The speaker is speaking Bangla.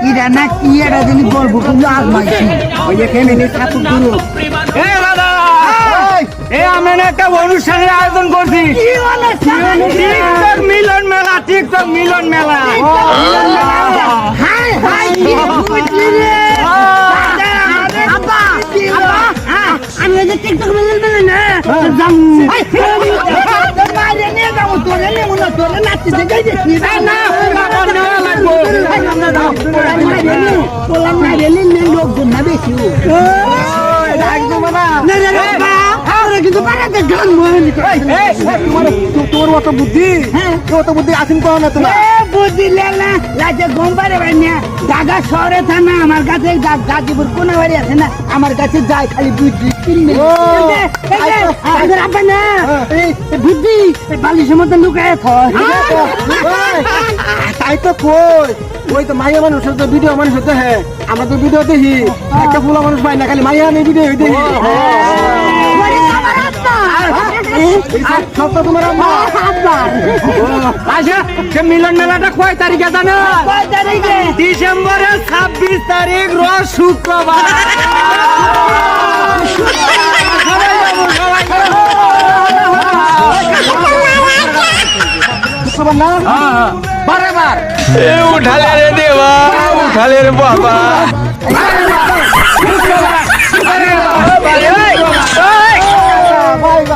ইরা না কি এটা জানি গল্প কিন্তু আজ মাইছি ওই যে ফ্যামিলি ঠাকুর গুরু আমরা একটা অনুষ্ঠানের আয়োজন করছি টিকটক মিলন মেলা টিকটক মিলন মেলা আমি যে টিকটক মিলন মেলা না তোরে নাচতে যাইছি না লোকজন না বেশি কিন্তু তোর অত বুদ্ধি অত বুদ্ধি আসিম কো না তোমার বুদ্ধি লেলা রাজা গোমবারে বানিয়া ঢাকা শহরে থানা আমার কাছে গাজীপুর কোন বাড়ি আছে না আমার কাছে যায় খালি বুদ্ধি বুদ্ধি বালিশের মধ্যে লুকায় তাই তো কই ওই তো মাইয়া মানুষ হচ্ছে ভিডিও মানুষ হচ্ছে হ্যাঁ আমরা তো ভিডিও দেখি একটা ফুলা মানুষ পাই না খালি মাইয়া নেই ভিডিও দেখি মিলন মেলাটা কয় তারিখে জানো ডিসেম্বরের 26 তারিখ রোজ শুক্রবার बराबर उठाले रे देवा उठाले रे बाबा